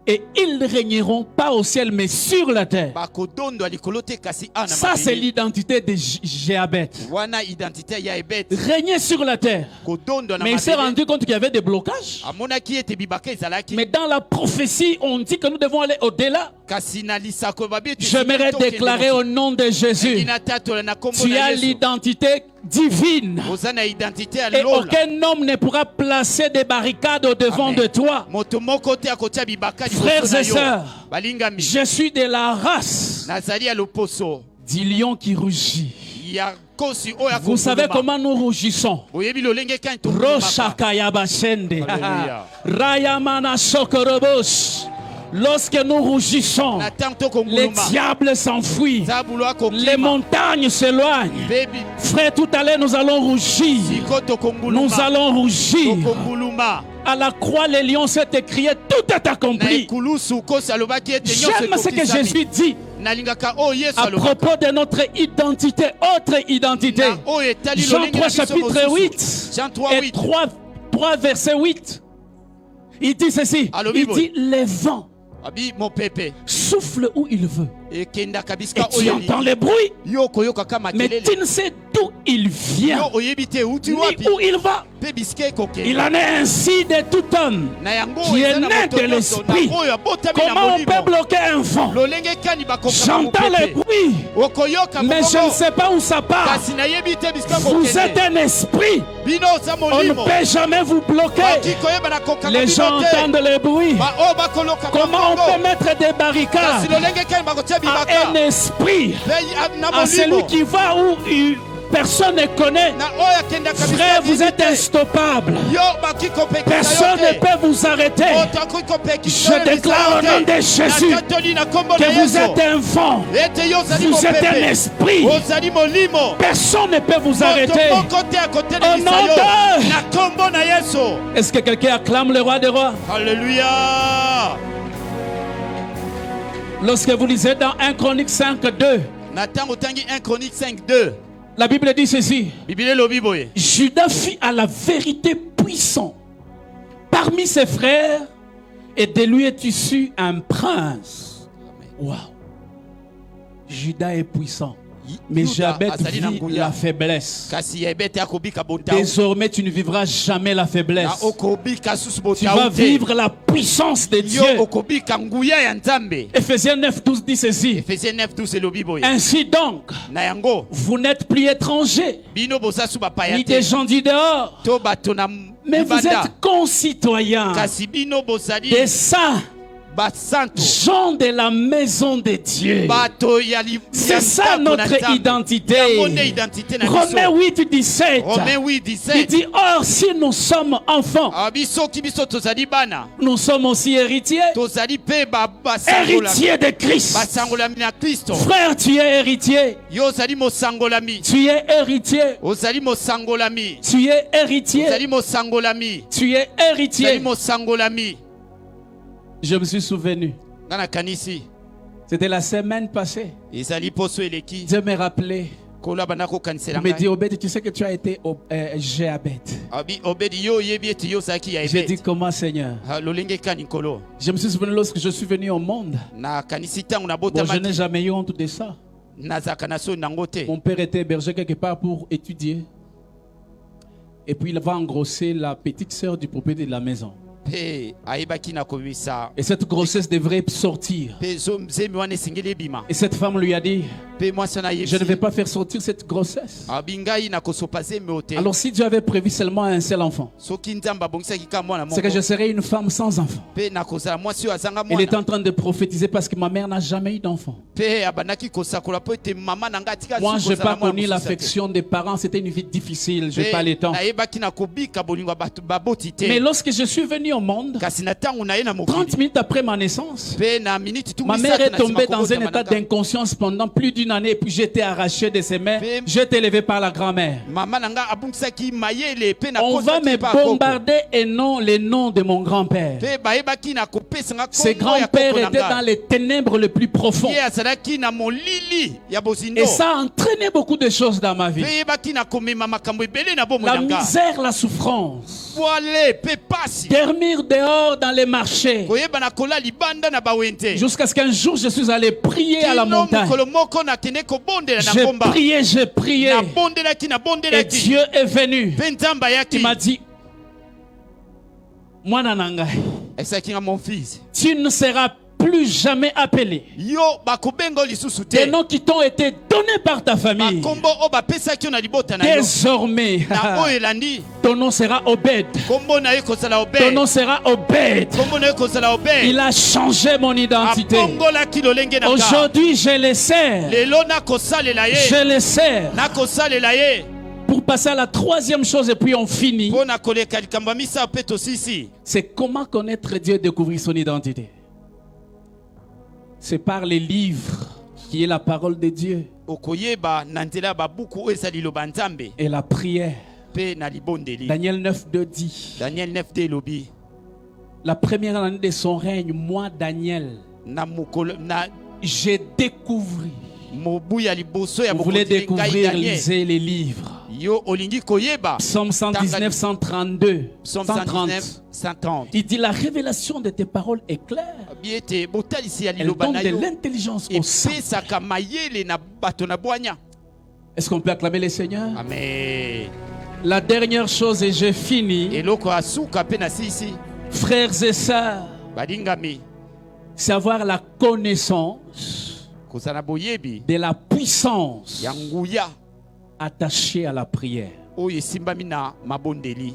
et ils ne régneront pas au ciel mais sur la terre. bakodondo ya likolo te kasi ana Ça, c'est l'identité de Jéabet. wana identité ya ebet Régner sur la terre. kodondo na Mais il s'est mabele rendu compte qu'il y avait des blocages. amonaki ete bibaka ezalaki Mais dans la prophétie, on dit que nous devons aller au-delà. J'aimerais déclarer au nom de Jésus, tu as l'identité divine et aucun homme ne pourra placer des barricades au-devant de toi. Frères et sœurs, je suis de la race du lion qui rugit. Vous savez comment nous rougissons? Rayamana Sokorobos. Lorsque nous rougissons, les diables s'enfuient, les montagnes s'éloignent. Frère, tout à l'heure nous allons rougir. Nous allons rougir. À la croix, les lions s'est écrié, tout est accompli. J'aime ce que Jésus dit à propos de notre identité, autre identité. Jean 3 chapitre 8 et 3 verset 8. Il dit ceci, il dit les vents souffle où il veut et tu entends le bruit, mais tu ne sais d'où il vient ni où il va. Il en est ainsi de tout homme qui est né de l'esprit. Comment on peut bloquer un vent? J'entends le bruit, mais je ne sais pas où ça part. Vous êtes un esprit, on ne peut jamais vous bloquer. Les gens entendent le bruit. Comment on peut mettre des barricades à un esprit, à celui qui va où personne ne connaît? Frère, vous êtes instoppable. Personne ne peut vous arrêter. Je déclare au nom de Jésus que vous êtes un vent. Vous êtes un esprit. Personne ne peut vous arrêter. Au nom de... Est-ce que quelqu'un acclame le roi des rois? Alléluia. Lorsque vous lisez dans 1 Chronique 5:2, la Bible dit ceci. Judas fit à la vérité puissant parmi ses frères et de lui est issu un prince. Waouh. Judas est puissant. Mais Jabet vit la faiblesse. Désormais, tu ne vivras jamais la faiblesse. Tu vas vivre la puissance de Dieu. Ephésiens 9:12 dit ceci. Ainsi donc, vous n'êtes plus étrangers, ni des gens du dehors, mais vous êtes concitoyens des saints, gens de la maison de Dieu. C'est ça notre identité. Romains 8:17. Il dit, or si nous sommes enfants, nous sommes aussi héritiers. Héritiers de Christ. Frère, tu es héritier. Tu es héritier. Tu es héritier. Tu es héritier. Je me suis souvenu. C'était la semaine passée. Dieu me rappelait. Il me dit, Obed, tu sais que tu as été Jéabet. J'ai dit, comment, Seigneur? Je me suis souvenu lorsque je suis venu au monde. Bon, je n'ai jamais eu honte de ça. Mon père était hébergé quelque part pour étudier. Et puis il va engrosser la petite sœur du propriétaire de la maison. Et cette grossesse devrait sortir. Et cette femme lui a dit, je ne vais pas faire sortir cette grossesse. Alors si Dieu avait prévu seulement un seul enfant, c'est que je serais une femme sans enfant. Elle est en train de prophétiser parce que ma mère n'a jamais eu d'enfant. Moi, je n'ai pas connu l'affection des parents. C'était une vie difficile. Je n'ai pas le temps. Mais lorsque je suis venu au monde, 30 minutes après ma naissance, ma mère est tombée dans un état d'inconscience pendant plus d'une année. Et puis j'étais arraché de ses mains. J'étais élevé par la grand-mère. On va me bombarder et non les noms de mon grand-père. Ce grand-père était dans les ténèbres les plus profondes. Et ça a entraîné beaucoup de choses dans ma vie. La misère, la souffrance. Dormir dehors dans les marchés. Jusqu'à ce qu'un jour je suis allé prier à la montagne. J'ai prié. Et Dieu est venu. Il m'a dit, mon fils, tu ne seras plus jamais appelés. yo bakobenga lisusu Des te noms qui t'ont été donnés par ta famille. bakombo o bapesaki yo na libota na yo Désormais, na oyo elandi ton nom sera Obed. kombo na ye kozala Ton nom Obed sera Obed. kombo na ye kozala Obed Il a changé mon identité. abongolaki lolenge na ka Aujourd'hui, je les sers. lelo nakosalela ye Je les sers. nakosalela ye Pour passer à la troisième chose et puis on finit. mpo na koleka likambo ya misato mpe tosisi C'est comment connaître Dieu et découvrir son identité. C'est par les livres qui est la parole de Dieu okoyeba na nzela ya babuku oyo eza liloba nzambe et la prière. mpe na libondeli Daniel 9:2 dit, Daniel 9 te elobi la première année de son règne, moi Daniel, na mokolo na j'ai découvert. mobu ya liboso ya Vous voulez bokonzi ngai découvrir, Daniel lisez les livres. yo olingi koyeba Psaume 119, 132, Psaume 130. 119 130 Il dit, la révélation de tes paroles est claire. bi ete botalisi ya Elle liloba donne na de yo l'intelligence au sang. epesaka mayele na bato na bwanya. Est-ce qu'on peut acclamer le Seigneur? Amen. La dernière chose, et j'ai fini, eloko ya suka mpe na sisi frères et sœurs, balingami c'est avoir la connaissance kozala boyebi de la puissance ya nguya attachée à la prière. oyo esimbami na mabondeli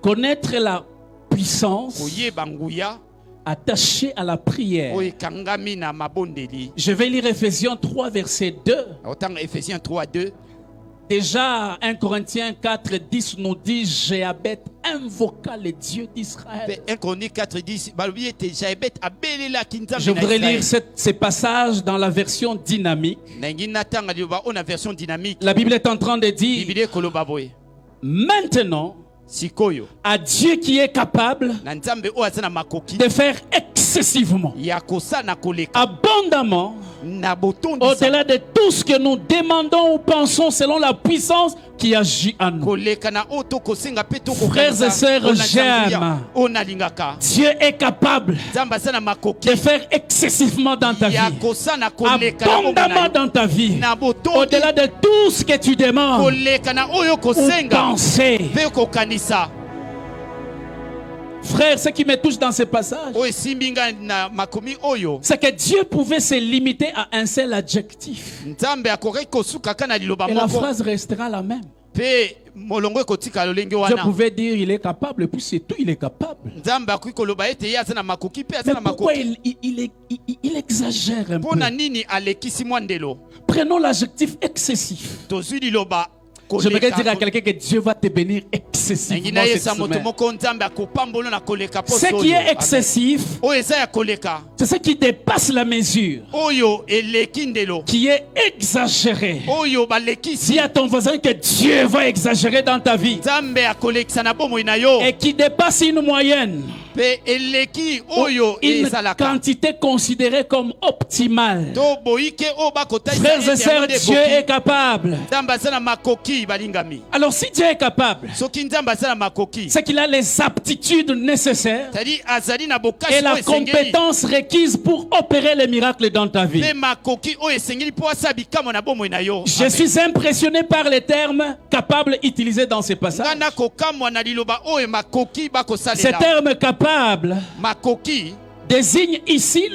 Connaître la puissance koyeba nguya attachée à la prière. oyo ekangami na mabondeli. Je vais lire Ephésiens 3, verset 2. Otanga Ephésiens 3 2 Déjà, 1 Corinthiens 4, 10 nous dit, Jéabet invoqua le Dieu d'Israël. 1 Chronique 4 10 balobi ete Jaebet abelelaki nzambe Je na voudrais lire Israël. ces passages dans la version dynamique. Nangi natanga liloba oyo na version dynamique La Bible est en train de dire, biblia ekoloba boye maintenant, sikoyo à Dieu qui est capable na nzambe oyo aza na makoki de faire excessivement, ya kosala na koleka abondamment, na botondisa au-delà de tout ce que nous demandons ou pensons selon la puissance qui agit en nous. koleka na oyo tokosenga mpe Frères et sœurs, j'aime. oyo nalingaka Dieu est capable nzambe aza na makoki de faire excessivement dans ta vie, ya kosala na koleka na abondamment bomona dans ta vie, na botondi au-delà de tout ce que tu demandes koleka na oyo ou kosenga penser. mpe kokanisa Frère, ce qui me touche dans ce passage, oyo esimbi ngai na makomi oyo c'est que Dieu pouvait se limiter à un seul adjectif. nzambe akoki kosukaka na liloba Et la moko phrase restera la même. mpe molongo ekotika lolenge Dieu wana pouvait dire il est capable, et puis c'est tout, il est capable. nzambe akoki koloba ete ye aza na makoki mpe aza Mais na pourquoi makoki il exagère un mpo peu? na nini alekisi mwa ndelo Prenons l'adjectif excessif. tozwi liloba J'aimerais dire à quelqu'un que Dieu va te bénir excessivement nangi na cette yesa moto semaine. moko nzambe akopambola na koleka Ce qui est excessif, oyo eza ya koleka c'est ce qui dépasse la mesure, oyo eleki ndelo qui est exagéré. oyo balekisi Dis à ton voisin que Dieu va exagérer dans ta vie nzambe akolekisa na bomoi na yo et qui dépasse une moyenne, mpe eleki oyo une ezalaka quantité considérée comme optimale. to boyike oyo bakotalisa Frères et ete sœurs, yango nde Dieu ekoki. est capable. nzambe aza na makoki balingami Alors si Dieu est capable, soki nzambe aza na makoki c'est qu'il a les aptitudes nécessaires c'est-à-dire azali na bokasi et la oyo esengeli compétence requise pour opérer les miracles dans ta vie. mpe makoki oyo esengeli mpo asala bikamwa na bomoi na yo Je suis impressionné par les termes capables utilisés dans ces passages. nga nakokamwa na liloba oyo makoki Ces bakosalela termes capables makoki désignent ici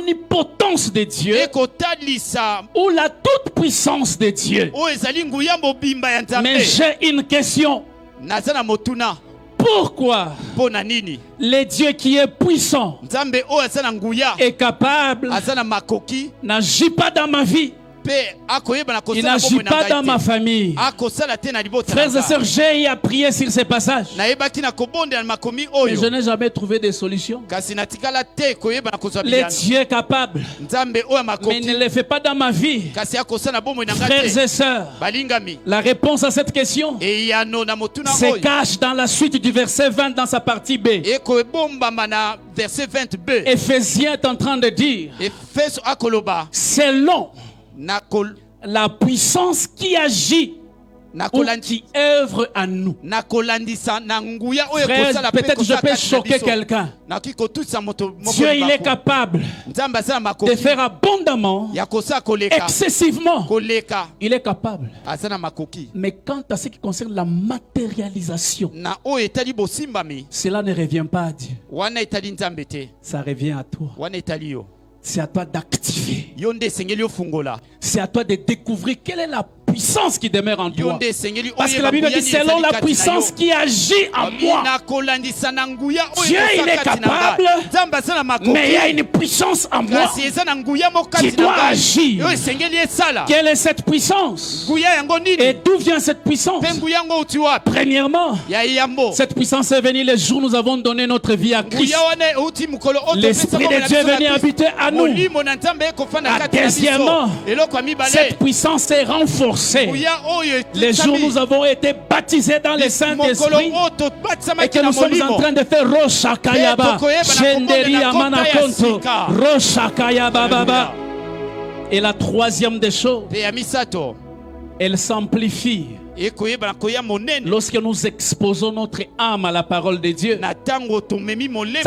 l'omnipotence de Dieu ekotalisa ou la toute-puissance de Dieu. oyo ezali nguya mobimba ya nzambe Mais j'ai une question. naza na motuna Pourquoi mpo na nini le Dieu qui est puissant nzambe oyo aza na nguya et capable aza na makoki n'agit pas dans ma vie? mpe akoyeba na Il kosala n'agit bomoi na pas dans ma ngai te famille. akosala te na libota na Frères et nga. sœurs, j'ai prié sur ces passages. nayebaki na kobondela na makomi Mais oyo je n'ai jamais trouvé de solution. kasi natikala te koyeba na kozwa Le bilanga Dieu est capable, nzambe oyo mais makoki ne le fait pas dans ma vie. kasi akosala bomoi na nga Frères te et sœurs, balingami la réponse à cette question eyano na motuna se oyo cache dans la suite du verset 20 dans sa partie B. ekoebombama na verset 20b Éphésiens est en train de dire, efeso akoloba selon na la puissance qui agit ou qui œuvre en nous. Frère, peut-être je peux choquer quelqu'un. Dieu, il est capable de faire abondamment, excessivement. Il est capable. Mais quant à ce qui concerne la matérialisation, cela ne revient pas à Dieu. Ça revient à toi. C'est à toi d'activer. C'est à toi de découvrir quelle est la puissance qui demeure en toi. Parce que la Bible dit selon la puissance qui agit en moi. Dieu, il est capable, mais il y a une puissance en moi qui doit agir. Quelle est cette puissance? Et d'où vient cette puissance? Premièrement, cette puissance est venue le jour où nous avons donné notre vie à Christ. L'Esprit de Dieu est venu habiter à nous. Deuxièmement, cette puissance est renforcée les jours où nous avons été baptisés dans le Saint-Esprit et que nous sommes en train de faire Roshakayaba, Shenderi Amanakonto, Roshakayaba Baba. Et la troisième des choses, elle s'amplifie lorsque nous exposons notre âme à la parole de Dieu. Ça,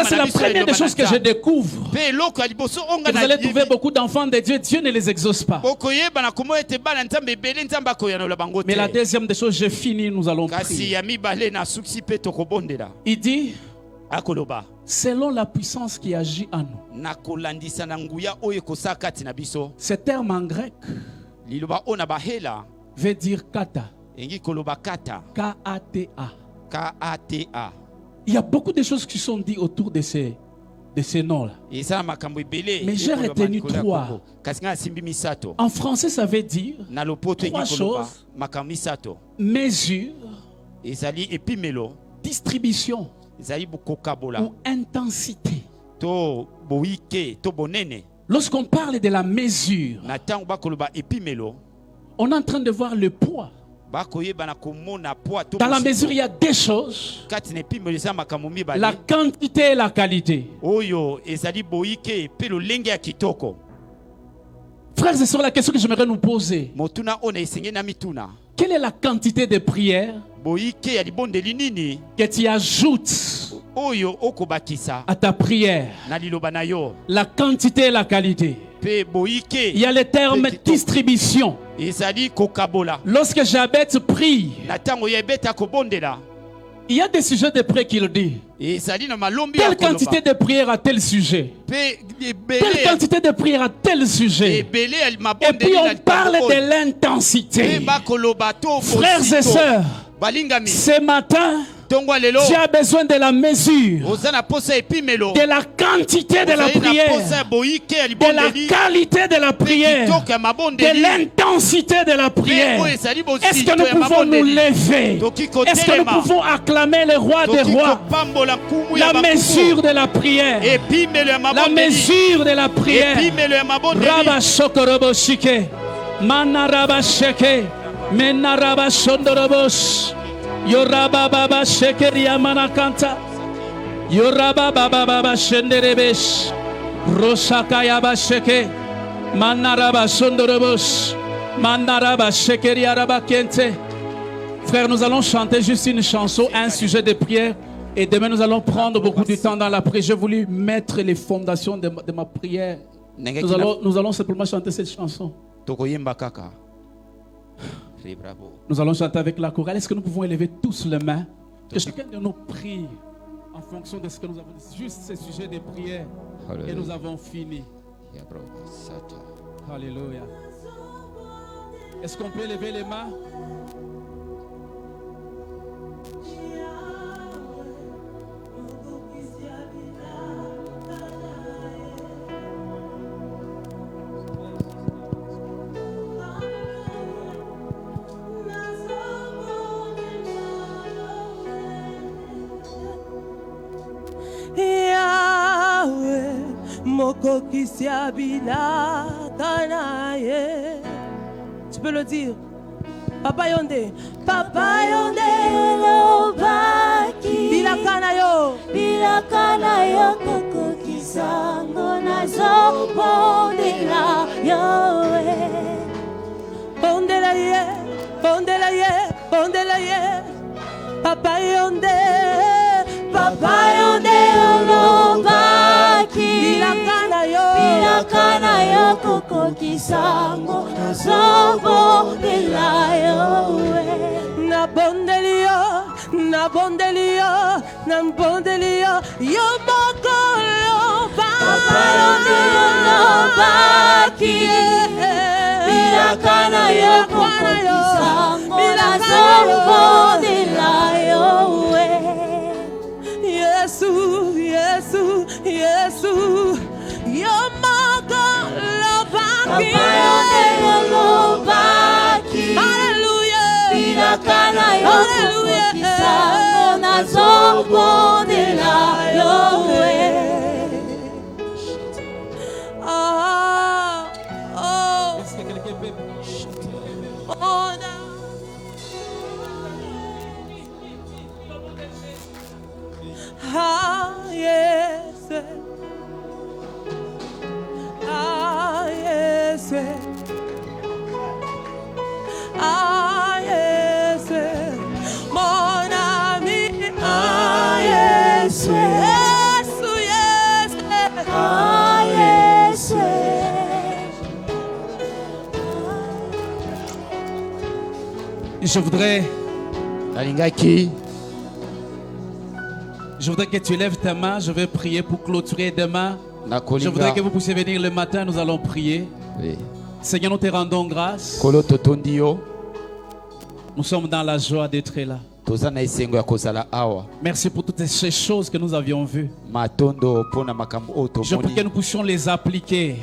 c'est la première des choses que je découvre. Que vous allez trouver beaucoup d'enfants de Dieu, Dieu ne les exauce pas. Mais la deuxième des choses, j'ai fini, nous allons prier. Il dit, selon la puissance qui agit en nous. Ce terme en grec veut dire kata. K-A-T-A. K-A-T-A. Il y a beaucoup de choses qui sont dites autour de ces noms-là. Mais j'ai retenu trois. En français, ça veut dire trois choses. Mesure, distribution ou intensité. Lorsqu'on parle de la mesure, on est en train de voir le poids. Dans la mesure, il y a deux choses. La quantité et la qualité. Frères et sœurs, la question que j'aimerais nous poser. Quelle est la quantité de prière que tu ajoutes à ta prière? La quantité et la qualité. Il y a le terme distribution. Lorsque Jabez prie, il y a des sujets de prière qu'il dit. Telle quantité de prière à tel sujet. Telle quantité de prière à tel sujet. Et puis on parle de l'intensité. Frères et sœurs, ce matin, tu as besoin de la mesure, de la quantité de la prière, de la qualité de la prière, de l'intensité de la prière. Est-ce que nous pouvons nous lever? Est-ce que nous pouvons acclamer le roi des rois? La mesure de la prière. La mesure de la prière. Rabba Shokorobo Shike. Manaraba Sheke. Menaraba Shondorobos. Yoraba Baba Shekeria Manakanta. Yoraba Baba Baba Shenderebesh. Roshakayaba Sheke. Manaraba Shondorobos. Manaraba Shekeria Rabakente. Frère, nous allons chanter juste une chanson, un sujet de prière. Et demain, nous allons prendre beaucoup de temps dans la prière. J'ai voulu mettre les fondations de ma prière. Nous allons simplement chanter cette chanson. Nous allons chanter avec la chorale. Est-ce que nous pouvons élever tous les mains? Que chacun de nous prie en fonction de ce que nous avons dit. Juste ce sujet de prière. Et nous avons fini. Alléluia. Est-ce qu'on peut élever les mains? Tu peux le dire. Papa Yonde. Papa Yonde lobaki. Bilakana yo. Bilakana yo koko kisango nazo pondela yo. Pondela ye. Pondela ye. bondela ye papa yonde olobaki bilakana yo kokokisango nazobondela yo nabondeli yo yo moko olobaki bilakana yo kokokisango nazobondela yo Yesu, yo moko lobaki Hallelujah bilakana yo kokokisango nazobondela yo mon ami, Je voudrais que tu lèves ta main. Je vais prier pour clôturer demain. Je voudrais que vous puissiez venir le matin. Nous allons prier. Oui. Seigneur, nous te rendons grâce. Nous sommes dans la joie d'être là. Merci pour toutes ces choses que nous avions vues. Je prie que nous puissions les appliquer.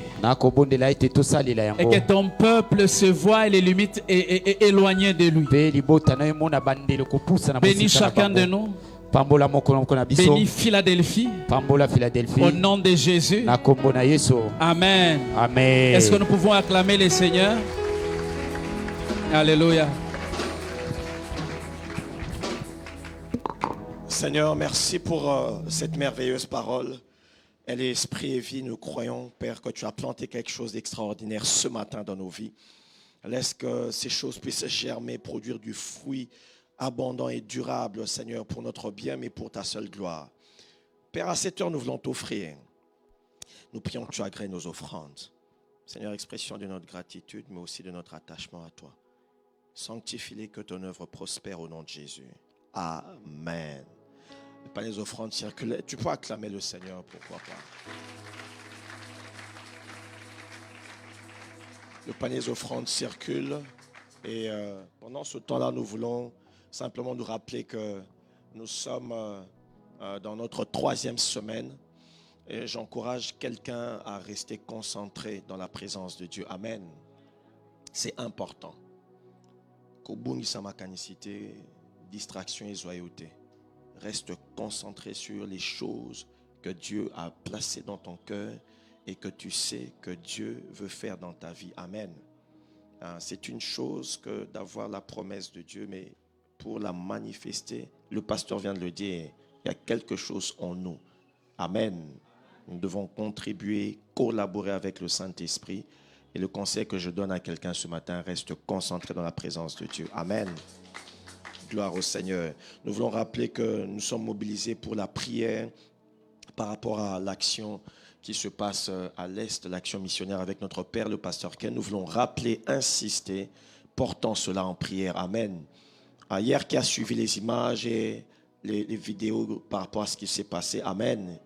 Et que ton peuple se voie et les limites éloignées de lui. Bénis chacun de nous. Bénis Philadelphie. Au nom de Jésus. Amen. Amen. Est-ce que nous pouvons acclamer le Seigneur? Alléluia. Seigneur, merci pour cette merveilleuse parole. Elle est esprit et vie. Nous croyons, Père, que tu as planté quelque chose d'extraordinaire ce matin dans nos vies. Laisse que ces choses puissent germer, produire du fruit abondant et durable, Seigneur, pour notre bien, mais pour ta seule gloire. Père, à cette heure, nous voulons t'offrir. Nous prions que tu agrées nos offrandes. Seigneur, expression de notre gratitude, mais aussi de notre attachement à toi. Sanctifie-les, que ton œuvre prospère au nom de Jésus. Amen. Le panier des offrandes circule. Tu peux acclamer le Seigneur, pourquoi pas. Le panier des offrandes circule. Et pendant ce temps-là, nous voulons simplement nous rappeler que nous sommes dans notre 3e semaine. Et j'encourage quelqu'un à rester concentré dans la présence de Dieu. Amen. C'est important. Kobungi samakanicité, distraction et joyauté. Reste concentré sur les choses que Dieu a placées dans ton cœur et que tu sais que Dieu veut faire dans ta vie. Amen. C'est une chose que d'avoir la promesse de Dieu, mais pour la manifester, le pasteur vient de le dire, il y a quelque chose en nous. Amen. Nous devons contribuer, collaborer avec le Saint-Esprit. Et le conseil que je donne à quelqu'un ce matin, reste concentré dans la présence de Dieu. Amen. Gloire au Seigneur. Nous voulons rappeler que nous sommes mobilisés pour la prière par rapport à l'action qui se passe à l'Est, l'action missionnaire avec notre Père, le pasteur Ken. Nous voulons rappeler, insister, portant cela en prière. Amen. Hier qui a suivi les images et les vidéos par rapport à ce qui s'est passé. Amen.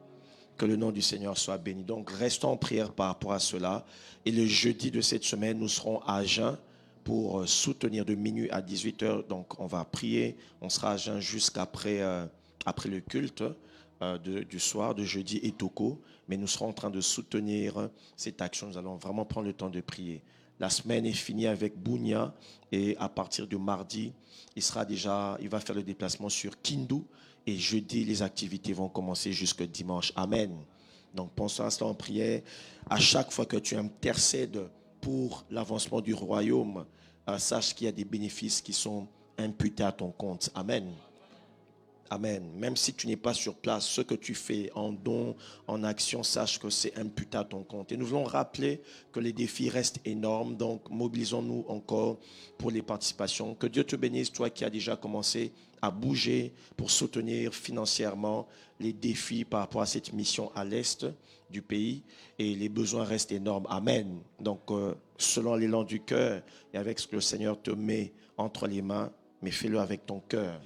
Que le nom du Seigneur soit béni. Donc, restons en prière par rapport à cela. Et le jeudi de cette semaine, nous serons à jeun pour soutenir de minuit à 18h. Donc, on va prier. On sera à jeun jusqu'après après le culte du soir, de jeudi et Toko. Mais nous serons en train de soutenir cette action. Nous allons vraiment prendre le temps de prier. La semaine est finie avec Bunia. Et à partir de mardi, il va faire le déplacement sur Kindu. Et jeudi, les activités vont commencer jusqu'au dimanche. Amen. Donc, pensons à cela en prière. À chaque fois que tu intercèdes pour l'avancement du royaume, sache qu'il y a des bénéfices qui sont imputés à ton compte. Amen. Amen. Même si tu n'es pas sur place, ce que tu fais en don, en action, sache que c'est imputé à ton compte. Et nous voulons rappeler que les défis restent énormes, donc mobilisons-nous encore pour les participations. Que Dieu te bénisse, toi qui as déjà commencé à bouger pour soutenir financièrement les défis par rapport à cette mission à l'est du pays. Et les besoins restent énormes. Amen. Donc, selon l'élan du cœur et avec ce que le Seigneur te met entre les mains, mais fais-le avec ton cœur.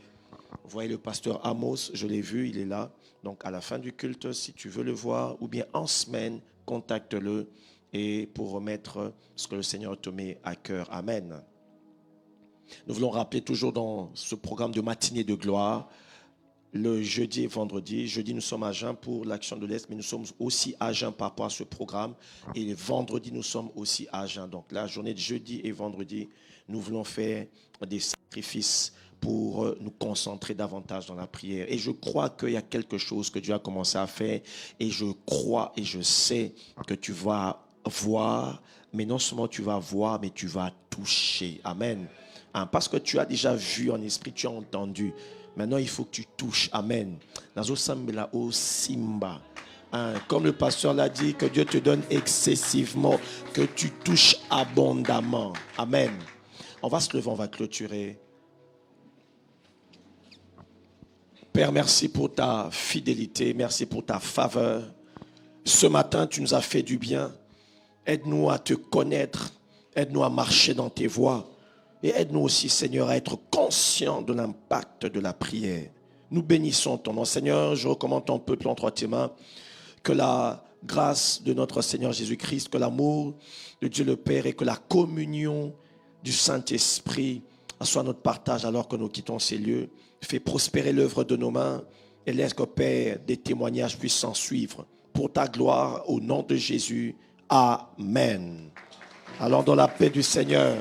Vous voyez le pasteur Amos, je l'ai vu, il est là. Donc à la fin du culte, si tu veux le voir, ou bien en semaine, contacte-le et pour remettre ce que le Seigneur te met à cœur. Amen. Nous voulons rappeler toujours dans ce programme de matinée de gloire, le jeudi et vendredi. Jeudi, nous sommes à Jeun pour l'Action de l'Est, mais nous sommes aussi à Jeun par rapport à ce programme. Et le vendredi, nous sommes aussi à Jeun. Donc la journée de jeudi et vendredi, nous voulons faire des sacrifices pour nous concentrer davantage dans la prière. Et je crois qu'il y a quelque chose que Dieu a commencé à faire. Et je crois et je sais que tu vas voir, mais non seulement tu vas voir, mais tu vas toucher. Amen. Parce que tu as déjà vu en esprit, tu as entendu. Maintenant, il faut que tu touches. Amen. Comme le pasteur l'a dit, que Dieu te donne excessivement, que tu touches abondamment. Amen. On va se lever, on va clôturer. Père, merci pour ta fidélité, merci pour ta faveur. Ce matin, tu nous as fait du bien. Aide-nous à te connaître, aide-nous à marcher dans tes voies. Et aide-nous aussi, Seigneur, à être conscients de l'impact de la prière. Nous bénissons ton nom. Seigneur, je recommande ton peuple entre tes mains. Que la grâce de notre Seigneur Jésus-Christ, que l'amour de Dieu le Père et que la communion du Saint-Esprit soit notre partage alors que nous quittons ces lieux. Fais prospérer l'œuvre de nos mains et laisse que, Père, des témoignages puissent s'en suivre. Pour ta gloire, au nom de Jésus. Amen. Allons dans la paix du Seigneur.